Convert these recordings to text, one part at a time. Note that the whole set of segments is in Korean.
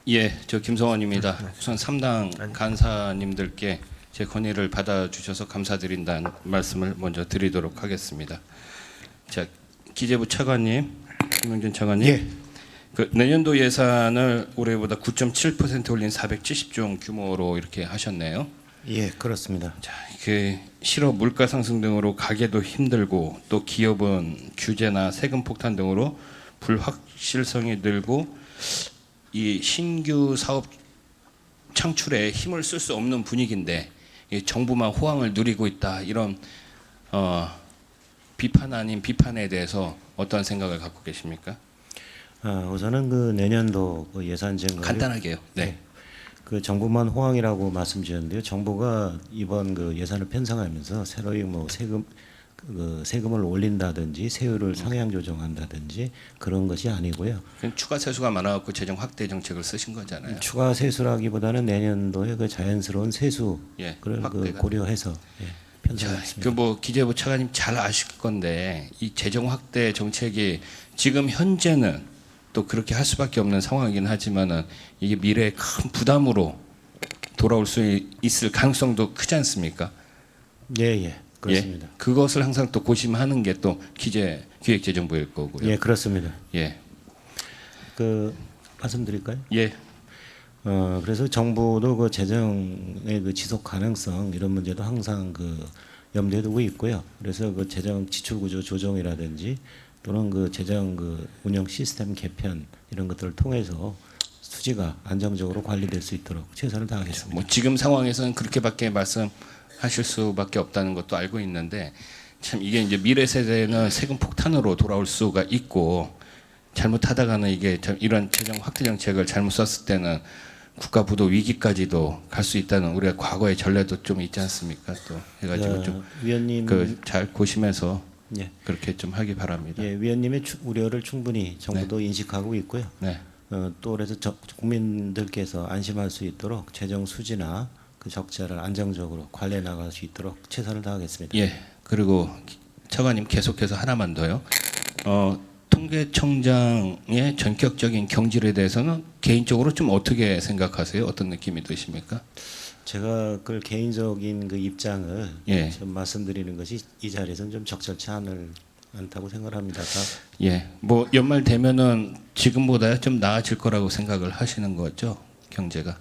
예, 저 김성원입니다. 우선 3당 간사님들께 제 건의를 받아주셔서 감사드린다는 말씀을 먼저 드리도록 하겠습니다. 자, 기재부 차관님, 김영준 차관님, 예. 그 내년도 예산을 올해보다 9.7% 올린 470조 원 규모로 이렇게 하셨네요. 예, 그렇습니다. 자, 그 실업 물가 상승 등으로 가게도 힘들고 또 기업은 규제나 세금 폭탄 등으로 불확실성이 늘고 이 신규 사업 창출에 힘을 쓸 수 없는 분위기인데 이 정부만 호황을 누리고 있다 이런 비판 아닌 비판에 대해서 어떤 생각을 갖고 계십니까? 우선은 그 내년도 그 예산 증가를 간단하게요. 네. 그 정부만 호황이라고 말씀드렸는데요. 정부가 이번 그 예산을 편성하면서 새로이 뭐 세금을 올린다든지 세율을 상향 조정한다든지 그런 것이 아니고요. 추가 세수가 많아갖고 재정 확대 정책을 쓰신 거잖아요. 추가 세수라기보다는 내년도에 그 자연스러운 세수를 예, 그 확대가. 고려해서 편성했습니다. 그 뭐 기재부 차관님 잘 아실 건데 이 재정 확대 정책이 지금 현재는 또 그렇게 할 수밖에 없는 상황이긴 하지만은 이게 미래에 큰 부담으로 돌아올 수 있을 가능성도 크지 않습니까? 예, 그렇습니다. 예, 그것을 항상 또 고심하는 게 또 기획재정부일 거고요. 예, 그렇습니다. 예, 그 말씀드릴까요? 예, 그래서 정부도 그 재정의 그 지속 가능성 이런 문제도 항상 그 염두에 두고 있고요. 그래서 그 재정 지출 구조 조정이라든지 또는 그 재정 그 운영 시스템 개편 이런 것들을 통해서 수지가 안정적으로 관리될 수 있도록 최선을 다하겠습니다. 뭐 지금 상황에서는 그렇게밖에 말씀하실 수밖에 없다는 것도 알고 있는데 참 이게 이제 미래 세대는 세금 폭탄으로 돌아올 수가 있고 잘못하다가는 이게 이런 재정 확대 정책을 잘못 썼을 때는 국가 부도 위기까지도 갈 수 있다는 우리가 과거의 전례도 좀 있지 않습니까? 또 해가지고 좀 위원님 그 잘 보시면서 예, 그렇게 좀 하기 바랍니다. 예, 위원님의 우려를 충분히 정부도 인식하고 있고요. 네. 또 그래서 국민들께서 안심할 수 있도록 재정 수지나 그 적자를 안정적으로 관리해 나갈 수 있도록 최선을 다하겠습니다. 예. 그리고 차관님 계속해서 하나만 더요. 통계청장의 전격적인 경질에 대해서는 개인적으로 좀 어떻게 생각하세요? 어떤 느낌이 드십니까? 제가 그 개인적인 그 입장을 예. 좀 말씀드리는 것이 이 자리에서는 좀 적절치 않다고 생각합니다. 예. 뭐 연말 되면은 지금보다 좀 나아질 거라고 생각을 하시는 거죠? 경제가.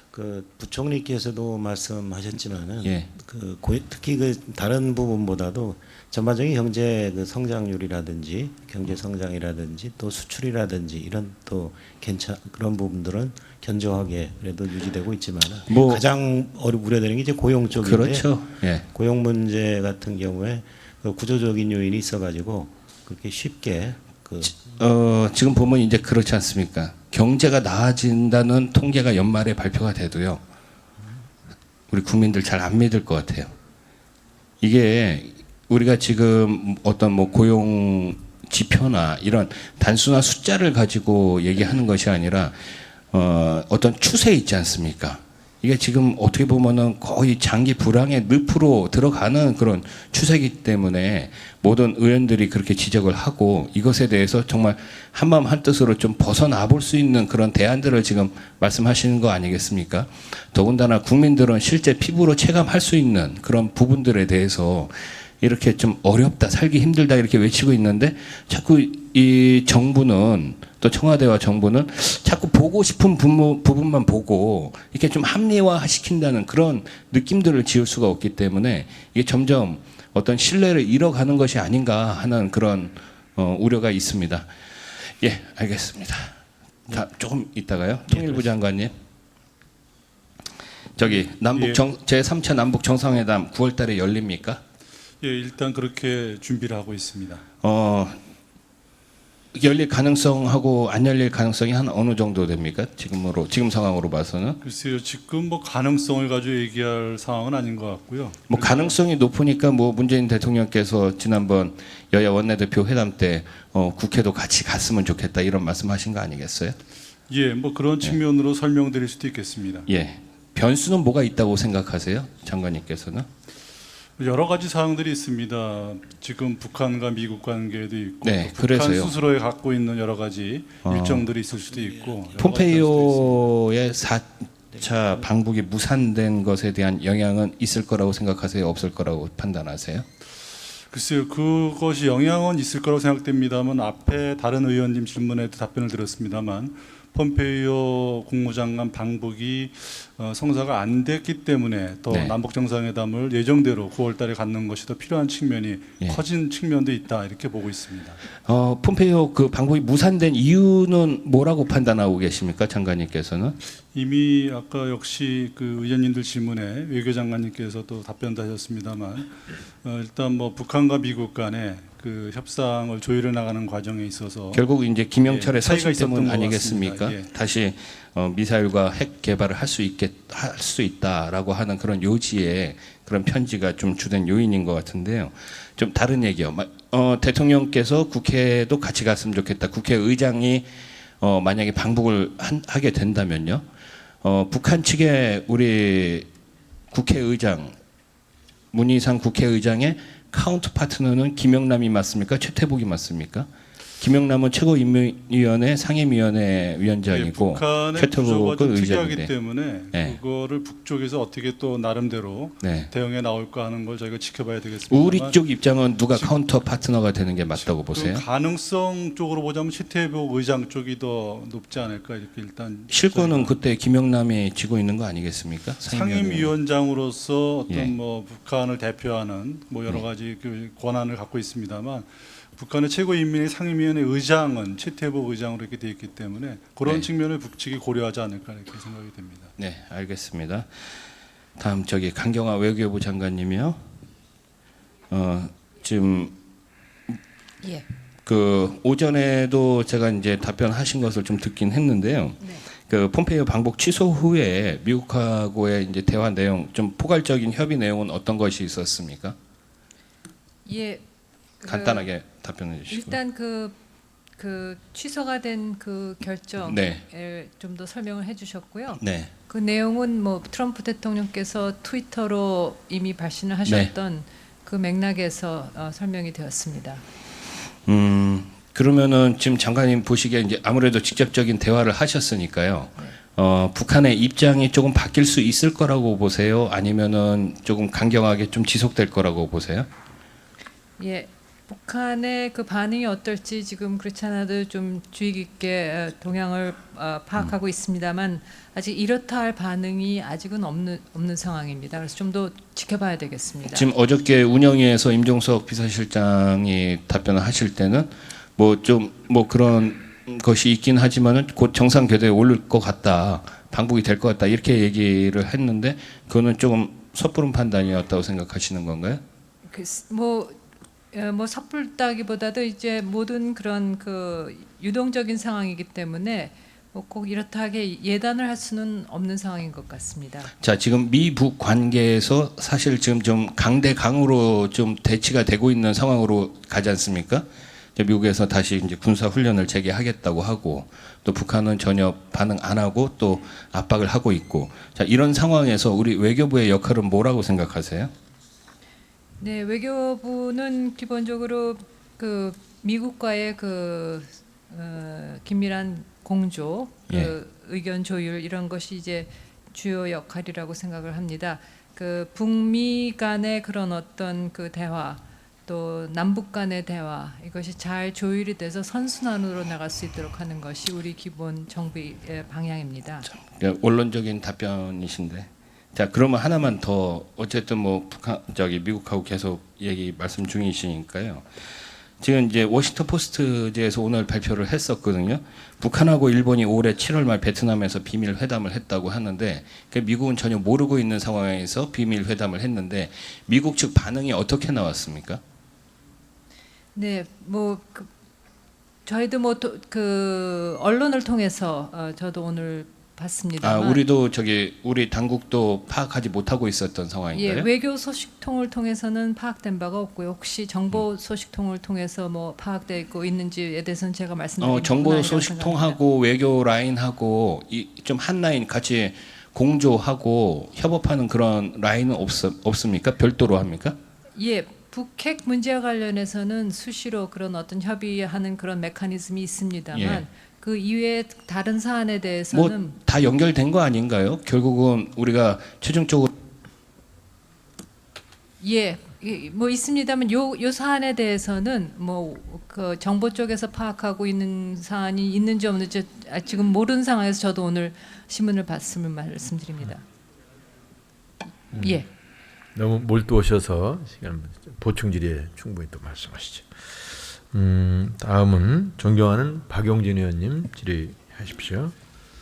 그 부총리께서도 말씀하셨지만은 예. 특히 그 다른 부분보다도 전반적인 경제 그 성장률이라든지 경제 성장이라든지 또 수출이라든지 이런 또 그런 부분들은 견조하게 그래도 유지되고 있지만은 뭐 가장 우려되는 게 이제 고용 쪽인데 그렇죠. 예. 고용 문제 같은 경우에 그 구조적인 요인이 있어가지고 그렇게 쉽게 지금 보면 이제 그렇지 않습니까? 경제가 나아진다는 통계가 연말에 발표가 돼도요. 우리 국민들 잘 안 믿을 것 같아요. 이게 우리가 지금 어떤 뭐 고용 지표나 이런 단순한 숫자를 가지고 얘기하는 것이 아니라 어떤 추세 있지 않습니까? 이게 지금 어떻게 보면은 거의 장기 불황의 늪으로 들어가는 그런 추세이기 때문에 모든 의원들이 그렇게 지적을 하고 이것에 대해서 정말 한마음 한뜻으로 좀 벗어나 볼 수 있는 그런 대안들을 지금 말씀하시는 거 아니겠습니까? 더군다나 국민들은 실제 피부로 체감할 수 있는 그런 부분들에 대해서 이렇게 좀 어렵다, 살기 힘들다 이렇게 외치고 있는데 자꾸 이 정부는 또 청와대와 정부는 자꾸 보고 싶은 부분만 보고 이렇게 좀 합리화 시킨다는 그런 느낌들을 지울 수가 없기 때문에 이게 점점 어떤 신뢰를 잃어가는 것이 아닌가 하는 그런 우려가 있습니다. 예, 알겠습니다. 자, 조금 있다가요. 통일부 장관님. 저기 제3차 남북 정상회담 9월 달에 열립니까? 예, 일단 그렇게 준비를 하고 있습니다. 열릴 가능성하고 안 열릴 가능성이 한 어느 정도 됩니까? 지금 상황으로 봐서는 글쎄요, 지금 뭐 가능성을 가지고 얘기할 상황은 아닌 것 같고요. 뭐 가능성이 높으니까 뭐 문재인 대통령께서 지난번 여야 원내대표 회담 때 국회도 같이 갔으면 좋겠다 이런 말씀하신 거 아니겠어요? 예, 뭐 그런 측면으로 설명드릴 수도 있겠습니다. 예, 변수는 뭐가 있다고 생각하세요, 장관님께서는? 여러 가지 사항들이 있습니다. 지금 북한과 미국 관계도 있고 네, 또 북한 그래서요. 스스로에 갖고 있는 여러 가지 일정들이 있을 수도 있고 여러 가지 폼페이오의 4차 방북이 무산된 것에 대한 영향은 있을 거라고 생각하세요? 없을 거라고 판단하세요? 글쎄요, 그것이 영향은 있을 거라고 생각됩니다만 앞에 다른 의원님 질문에도 답변을 드렸습니다만 폼페이오 국무장관 방북이 성사가 안 됐기 때문에 더 네. 남북 정상회담을 예정대로 9월달에 갖는 것이 더 필요한 측면이 예. 커진 측면도 있다 이렇게 보고 있습니다. 폼페이오 그 방북이 무산된 이유는 뭐라고 판단하고 계십니까, 장관님께서는? 이미 아까 역시 그 의원님들 질문에 외교장관님께서 또 답변도 하셨습니다만 일단 뭐 북한과 미국 간에 그 협상을 조율해 나가는 과정에 있어서 결국 이제 김영철의 예, 차이가 서신 있었던 때문 것 아니겠습니까? 같습니다. 예. 다시 미사일과 핵 개발을 할 수 있다라고 하는 그런 요지에 그런 편지가 좀 주된 요인인 것 같은데요. 좀 다른 얘기요. 대통령께서 국회도 같이 갔으면 좋겠다. 국회의장이 만약에 방북을 하게 된다면요. 북한 측에 우리 국회의장 문희상 국회의장의 카운트 파트너는 김영남이 맞습니까? 최태복이 맞습니까? 김영남은 최고인민위원회 상임위원회 위원장이고 북한의 최태복은 구조가 좀 특이하기 의장인데. 때문에 네. 그거를 북쪽에서 어떻게 또 나름대로 네. 대응해 나올까 하는 걸 저희가 지켜봐야 되겠습니다. 우리 쪽 입장은 누가 카운터 파트너가 되는 게 맞다고 그 보세요? 가능성 쪽으로 보자면 최태복 의장 쪽이 더 높지 않을까 이렇게 일단 실권은 저희가 그때 김영남이 쥐고 있는 거 아니겠습니까? 상임위원장으로서 어떤 예. 뭐 북한을 대표하는 뭐 여러 가지 그 권한을 갖고 있습니다만 북한의 최고인민회 상임위원회 의장은 최태복 의장으로 이렇게 돼 있기 때문에 그런 네. 측면을 북측이 고려하지 않을까 이렇게 생각이 됩니다. 네, 알겠습니다. 다음 강경화 외교부 장관님이요. 지금 예. 그 오전에도 제가 이제 답변하신 것을 좀 듣긴 했는데요. 네. 그 폼페이오 방북 취소 후에 미국하고의 이제 대화 내용, 좀 포괄적인 협의 내용은 어떤 것이 있었습니까? 예. 간단하게 답변해 주시고. 일단 그 취소가 된 그 결정을 네. 좀 더 설명을 해주셨고요. 네. 그 내용은 뭐 트럼프 대통령께서 트위터로 이미 발신을 하셨던 그 맥락에서 설명이 되었습니다. 그러면은 지금 장관님 보시기에 이제 아무래도 직접적인 대화를 하셨으니까요. 북한의 입장이 조금 바뀔 수 있을 거라고 보세요? 아니면은 조금 강경하게 좀 지속될 거라고 보세요? 예. 북한의 그 반응이 어떨지 지금 그렇지 않아도 좀 주의 깊게 동향을 파악하고 있습니다만 아직 이렇다 할 반응이 아직은 없는 상황입니다. 그래서 좀 더 지켜봐야 되겠습니다. 지금 어저께 운영위에서 임종석 비서실장이 답변을 하실 때는 뭐 그런 것이 있긴 하지만은 곧 정상 궤도에 오를 것 같다, 방북이 될 것 같다 이렇게 얘기를 했는데 그거는 조금 섣부른 판단이었다고 생각하시는 건가요? 뭐 섣불다기보다도 이제 모든 그런 그 유동적인 상황이기 때문에 뭐 꼭 이렇다하게 예단을 할 수는 없는 상황인 것 같습니다. 자, 지금 미북 관계에서 사실 지금 좀 강대강으로 좀 대치가 되고 있는 상황으로 가지 않습니까? 이제 미국에서 다시 이제 군사 훈련을 재개하겠다고 하고 또 북한은 전혀 반응 안 하고 또 압박을 하고 있고, 자, 이런 상황에서 우리 외교부의 역할은 뭐라고 생각하세요? 네, 외교부는 기본적으로 그 미국과의 그 긴밀한 공조, 그 예. 의견 조율 이런 것이 이제 주요 역할이라고 생각을 합니다. 그 북미 간의 그런 어떤 그 대화, 또 남북 간의 대화 이것이 잘 조율이 돼서 선순환으로 나갈 수 있도록 하는 것이 우리 기본 정부의 방향입니다. 그러니까 원론적인 답변이신데, 자, 그러면 하나만 더, 어쨌든 뭐 미국하고 계속 말씀 중이시니까요. 지금 이제 워싱턴 포스트지에서 오늘 발표를 했었거든요. 북한하고 일본이 올해 7월 말 베트남에서 비밀 회담을 했다고 하는데, 그 미국은 전혀 모르고 있는 상황에서 비밀 회담을 했는데 미국 측 반응이 어떻게 나왔습니까? 네, 저희도 그 언론을 통해서 저도 오늘 봤습니다만, 우리도 우리 당국도 파악하지 못하고 있었던 예, 상황인가요? 외교 소식통을 통해서는 파악된 바가 없고요. 혹시 정보 소식통을 통해서 뭐 파악되고 있는지에 대해서는 제가 말씀드리는 정보 소식통하고 외교 라인하고 좀 한 라인 같이 공조하고 협업하는 그런 라인은 없습니까? 별도로 합니까? 예, 북핵 문제와 관련해서는 수시로 그런 어떤 협의하는 그런 메커니즘이 있습니다만 예. 그 이외에 다른 사안에 대해서는 뭐 다 연결된 거 아닌가요? 결국은 우리가 최종적으로 예, 뭐 있습니다만 요 사안에 대해서는 뭐 그 정보 쪽에서 파악하고 있는 사안이 있는지 없는지 지금 모르는 상황에서 저도 오늘 신문을 봤음을 말씀드립니다. 예. 너무 몰두하셔서 시간 보충 질의에 충분히 또 말씀하시죠. 다음은 존경하는 박용진 의원님 질의하십시오.